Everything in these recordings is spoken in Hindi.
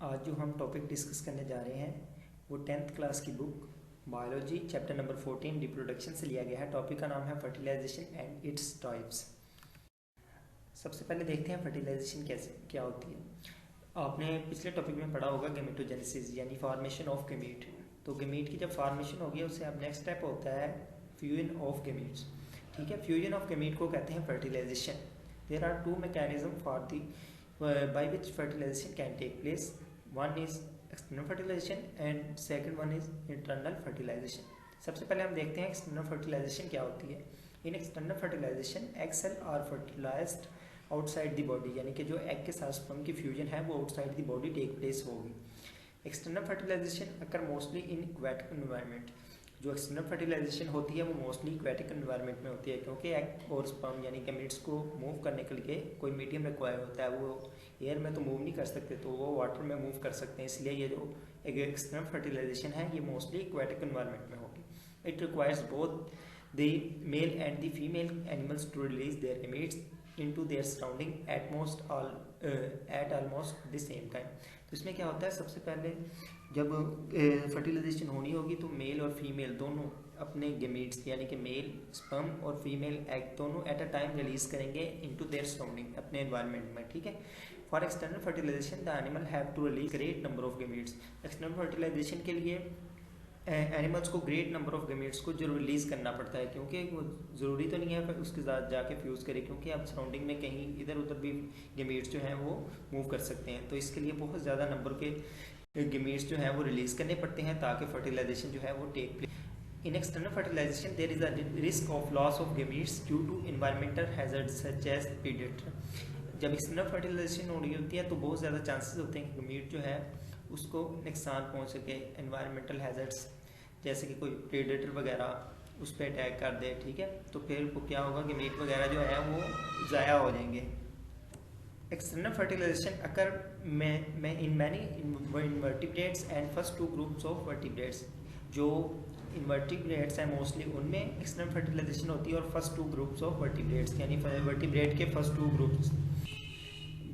आज जो हम टॉपिक डिस्कस करने जा रहे हैं वो 10th क्लास की book biology chapter number 14 reproduction से लिया गया है। टॉपिक का नाम है फर्टिलाइजेशन एंड इट्स टाइप्स। सबसे पहले देखते हैं फर्टिलाइजेशन कैसे क्या होती है। आपने पिछले टॉपिक में पढ़ा होगा गेमेटोजेनेसिस यानी फॉर्मेशन ऑफ गेमीट। तो गेमीट की जब फॉर्मेशन होगी उससे अब नेक्स्ट स्टेप होता है फ्यूजन ऑफ गेमीट्स। ठीक है, फ्यूजन ऑफ गेमीट को कहते हैं fertilization. There are two mechanism for the by which fertilization can take place. One is external fertilization and second one is internal fertilization. सबसे पहले हम देखते हैं एक्सटर्नल फर्टिलाइजेशन क्या होती है। In external fertilization egg cell are fertilized outside the body, यानी कि जो एग के साथ स्पर्म की फ्यूजन है वो outside the body take place होगी। External fertilisation occur mostly in aquatic environment. जो एक्सटर्नल फर्टिलाइजेशन होती है वो मोस्टली एक्वेटिक एनवायरनमेंट में होती है, क्योंकि एग और स्पर्म यानी गैमेट्स को मूव करने के लिए कोई मीडियम रिक्वायर होता है। वो एयर में तो मूव नहीं कर सकते, तो वो वाटर में मूव कर सकते हैं। इसलिए ये जो एक्सटर्नल फर्टिलाइजेशन है ये मोस्टली एक्वेटिक एनवायरनमेंट में होगी। It requires both the male and the female animals to release their gametes into their surrounding at almost the same time। तो इसमें क्या होता है, सबसे पहले जब फर्टिलाइजेशन होनी होगी तो मेल और फीमेल दोनों अपने गैमेट्स यानी कि मेल स्पर्म और फीमेल एग दोनों एट अ टाइम रिलीज करेंगे इनटू देयर सराउंडिंग अपने एनवायरनमेंट में। ठीक है, for external fertilization the animal have to release great number of gametes. External fertilization के लिए एनिमल्स को ग्रेट नंबर ऑफ गैमेट्स को जो रिलीज़ करना पड़ता है, क्योंकि वो ज़रूरी तो नहीं है उसके साथ जाके फ्यूज़ करे, क्योंकि आप सराउंडिंग में कहीं इधर उधर भी गैमेट्स जो हैं वो मूव कर सकते हैं। तो इसके लिए बहुत ज़्यादा नंबर के गैमेट्स जो हैं वो रिलीज़ करने पड़ते हैं ताकि फर्टिलाइजेशन जो है वो take place. In external fertilization there is a risk of loss of gametes due to environmental hazards such as predator. जब एक्सटर्नल फर्टिलाइजेशन हो रही होती है तो बहुत ज़्यादा चांसेस होते हैं कि गैमेट जो है उसको नुकसान पहुंच सके। एनवायरमेंटल हैजर्ड्स जैसे कि कोई प्रेडेटर वगैरह उस पर अटैक कर दे, ठीक है, तो फिर वो क्या होगा, गैमेट वगैरह जो है वो ज़ाया हो जाएंगे। External fertilisation occur in many invertebrates and first two groups of vertebrates. जो इनवर्टिब्रेट्स हैं मोस्टली उनमें एक्सटर्नल फर्टिलाइजेशन होती है, और first two groups of vertebrates यानी वर्टिब्रेट के फर्स्ट टू ग्रुप्स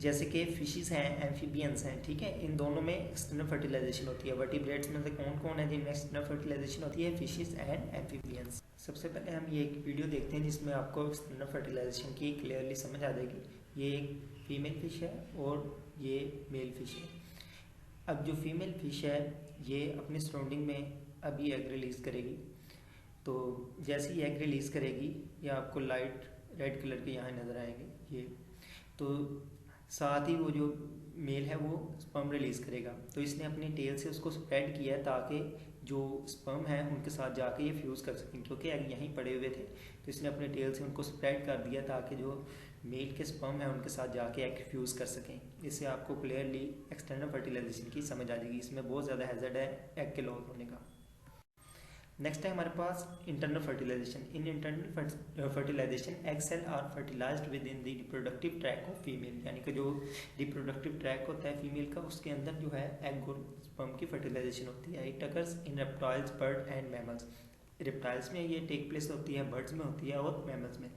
जैसे कि फिशेस हैं, एम्फीबियंस हैं, ठीक है, इन दोनों में एक्सटर्नल फर्टिलाइजेशन होती है। वर्टिब्रेट्स में से कौन कौन है जिनमें एक्सटर्नल फर्टिलाइजेशन होती है? Fishes and amphibians. सबसे पहले हम ये एक वीडियो देखते हैं जिसमें आपको एक्सटर्नल फर्टिलाइजेशन की क्लियरली समझ आ जाएगी। ये एक फीमेल फिश है और ये मेल फिश है। अब जो फीमेल फिश है ये अपने सराउंडिंग में अभी एग रिलीज़ करेगी। तो जैसे ही एग रिलीज़ करेगी ये आपको लाइट रेड कलर के यहाँ नज़र आएंगे। ये तो साथ ही वो जो मेल है वो स्पर्म रिलीज़ करेगा। तो इसने अपनी टेल से उसको स्प्रेड किया ताकि जो स्पर्म है उनके साथ जाके ये फ्यूज़ कर सकें, क्योंकि एग यहीं पड़े हुए थे। तो इसने अपने टेल से उनको स्प्रेड कर दिया ताकि जो मेल के स्पर्म है उनके साथ जाके एग फ्यूज़ कर सकें। इससे आपको क्लियरली एक्सटर्नल फर्टिलाइजेशन की समझ आ जाएगी। इसमें बहुत ज़्यादा हैजर्ड है एग के लॉस होने का। नेक्स्ट है हमारे पास internal fertilisation. In internal fertilisation egg cell are fertilised within the reproductive tract of female, यानी कि जो रिप्रोडक्टिव ट्रैक होता है फीमेल का उसके अंदर जो है एग और स्पर्म की फर्टिलाइजेशन होती है। It occurs in reptiles, bird and mammals. Reptiles में ये टेक प्लेस होती है, बर्ड्स में होती है और मैमल्स में।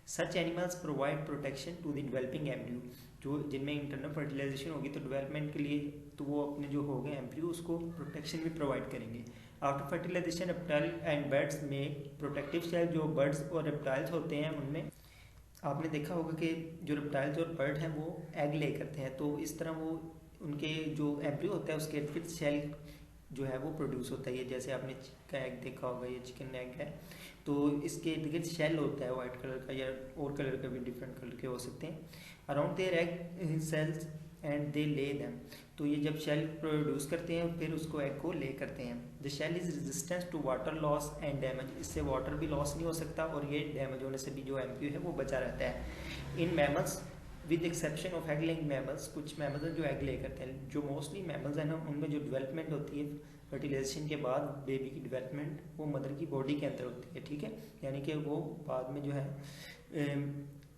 Such animals provide protection to the developing embryo. जो जिनमें इंटरनल फर्टिलाइजेशन होगी तो डेवलपमेंट के लिए तो वो अपने जो हो गए एम्ब्रियो उसको प्रोटेक्शन भी प्रोवाइड करेंगे। After fertilization reptile and birds में प्रोटेक्टिव सेल, जो बर्ड्स और रेप्टाइल्स होते हैं उनमें आपने देखा होगा कि जो रेप्टाइल्स और बर्ड हैं वो एग ले करते हैं। तो इस तरह वो उनके जो एम्ब्रियो होता है उसके इर्द गिर्द सेल जो है वो प्रोड्यूस होता है। जैसे आपने चिकन एग देखा होगा, ये चिकन एग है, तो इसके इर्द गिर्द शेल होता है वाइट कलर का, या और कलर का भी डिफरेंट कलर के हो सकते हैं। Around their egg cells and they lay them. तो ये जब शेल प्रोड्यूस करते हैं फिर उसको एग को ले करते हैं। The shell is resistance to water loss and damage. इससे वाटर भी लॉस नहीं हो सकता और ये डैमेज होने से भी जो एम्ब्रियो है वो बचा रहता है। In mammals with exception of egg laying mammals, कुछ मैमल्स हैं जो एग ले करते हैं। जो मोस्टली मैमल्स हैं ना उनमें जो डेवलपमेंट होती है फर्टिलाइजेशन के बाद बेबी की डेवलपमेंट वो मदर की बॉडी के अंदर होती है, ठीक है, यानी कि वो बाद में जो है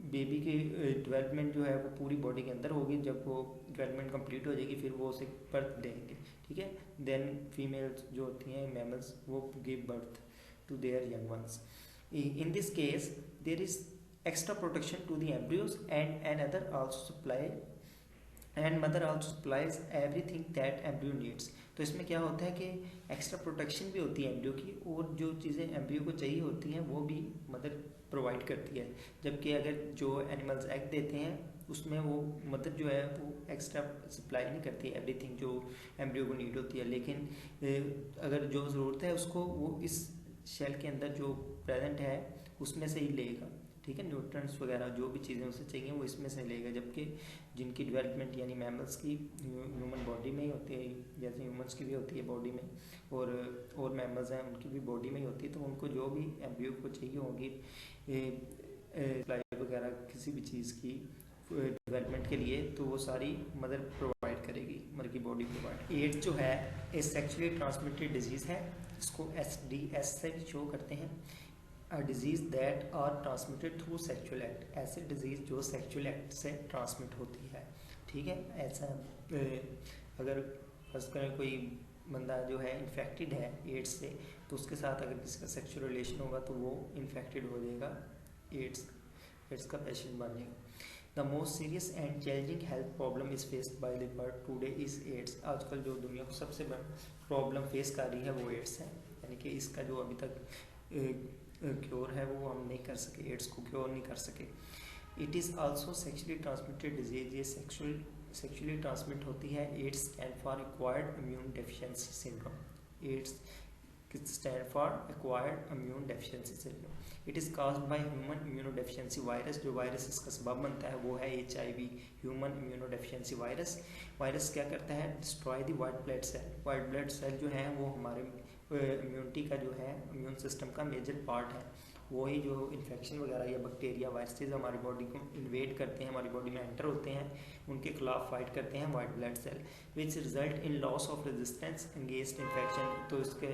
बेबी की डेवलपमेंट जो है वो पूरी बॉडी के अंदर होगी। जब वो डेवलपमेंट कंप्लीट हो जाएगी फिर वो उसे बर्थ देंगे, ठीक है। देन फीमेल्स जो होती हैं मैमल्स वो give birth to their young ones. In this case there is extra protection to the embryos and another also supply and mother also supplies everything that embryo needs. तो इसमें क्या होता है कि एक्स्ट्रा प्रोटेक्शन भी होती है एम्ब्रियो की, और जो चीज़ें एम्ब्रियो को चाहिए होती हैं वो भी मदर प्रोवाइड करती है। जबकि अगर जो एनिमल्स एग देते हैं उसमें वो मदर जो है वो एक्स्ट्रा सप्लाई नहीं करती है एवरीथिंग जो एम्ब्रियो को नीड होती है, लेकिन अगर जो ज़रूरत है उसको वो इस शेल के अंदर जो प्रेजेंट है उसमें से ही लेगा। ठीक है, न्यूट्रिएंट्स वगैरह जो भी चीज़ें उसे चाहिए वो इसमें से लेगा। जबकि जिनकी डेवलपमेंट यानी मैमल्स की ह्यूमन बॉडी में ही होती है, जैसे ह्यूमंस की भी होती है बॉडी में, और मैमल्स हैं उनकी भी बॉडी में ही होती है, तो उनको जो भी एम्ब्रियो को चाहिए होगी सप्लाई वगैरह किसी भी चीज़ की डेवलपमेंट के लिए, तो वो सारी मदर प्रोवाइड करेगी, मदर की बॉडी प्रोवाइड। एड्स जो है ये सेक्सुअली ट्रांसमिटेड डिजीज़ है, इसको SDS से शो करते हैं। Disease that are transmitted through sexual act, ऐसे डिजीज़ जो सेक्सुअल एक्ट से ट्रांसमिट होती है। ठीक है, ऐसा अगर फर्ज करें कोई बंदा जो है इन्फेक्टेड है एड्स से, तो उसके साथ अगर किसी का सेक्सुअल रिलेशन होगा तो वो इन्फेक्टेड हो जाएगा, एड्स का पेशेंट बन जाएगा। The most serious and challenging health problem is faced by the world today is AIDS. आजकल जो दुनिया को सबसे बड़ा प्रॉब्लम फेस कर रही है वो एड्स है, यानी कि इसका जो अभी तक क्योर है वो हम नहीं कर सके, एड्स को क्योर नहीं कर सके। It is also sexually transmitted disease, ये सेक्सुअली ट्रांसमिट होती है। AIDS stand for acquired immune deficiency syndrome. AIDS stand for acquired immune deficiency syndrome. It is caused by human immunodeficiency virus. जो वायरस इसका सबब बनता है वो है HIV, human immunodeficiency virus. Virus क्या करता है, destroy the white blood cell. White blood cell जो है वो हमारे इम्यूनिटी का जो है इम्यून सिस्टम का मेजर पार्ट है। वही जो इन्फेक्शन वगैरह या बैक्टीरिया वायरसेस हमारी बॉडी को इन्वेड करते हैं, हमारी बॉडी में एंटर होते हैं, उनके खिलाफ फाइट करते हैं white blood cell, which result in loss of resistance against infection. तो इसके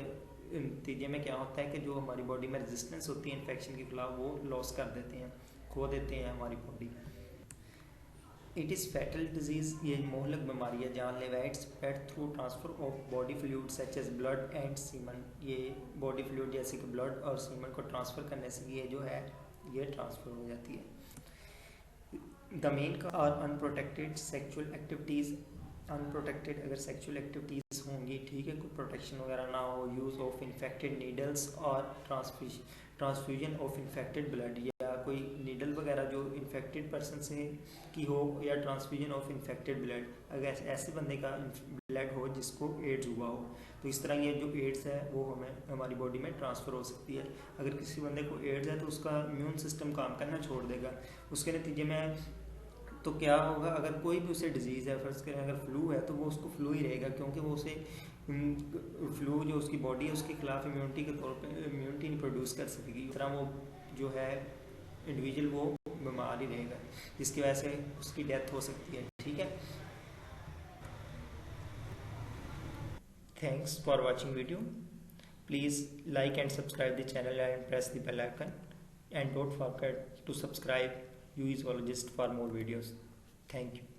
नतीजे में क्या होता है कि जो हमारी बॉडी में रेजिस्टेंस होती है इन्फेक्शन के खिलाफ वो लॉस कर देते हैं, खो देते हैं हमारी body. It is fatal disease, ये मोहलक बीमारी है, जानलेवा। It's spread through transfer of body fluid such as blood and semen. ये बॉडी फ्लूइड जैसे कि ब्लड और सीमन को ट्रांसफ़र करने से ये जो है ये ट्रांसफ़र हो जाती है। The main cause are unprotected sexual activities. Unprotected अगर सेक्सुअल एक्टिविटीज़ होंगी, ठीक है, कोई प्रोटेक्शन वगैरह ना हो, यूज़ ऑफ इन्फेक्टेड नीडल्स और ट्रांसफ्यूजन ऑफ इन्फेक्टेड ब्लड, या कोई नीडल वगैरह जो इन्फेक्टेड पर्सन से की हो, या ट्रांसफ्यूजन ऑफ इन्फेक्टेड ब्लड, अगर ऐसे बंदे का ब्लड हो जिसको एड्स हुआ हो, तो इस तरह ये जो एड्स है वो हमें हमारी बॉडी में ट्रांसफ़र हो सकती है। अगर किसी बंदे को एड्स है तो उसका इम्यून सिस्टम काम करना छोड़ देगा, उसके नतीजे में तो क्या होगा, अगर कोई भी उसे डिजीज़ है, फर्स्ट करें अगर फ्लू है तो वो उसको फ्लू ही रहेगा, क्योंकि वो उसे फ्लू जो उसकी बॉडी है उसके खिलाफ इम्यूनिटी के तौर पे इम्यूनिटी नहीं प्रोड्यूस कर सकेगी, इस तरह वो जो है इंडिविजुअल वो बीमार ही रहेगा, जिसकी वजह से उसकी डेथ हो सकती है। ठीक है, thanks for watching video. Please like and subscribe the channel and press the bell icon, and don't forget to subscribe UEzoologist for more videos. Thank you.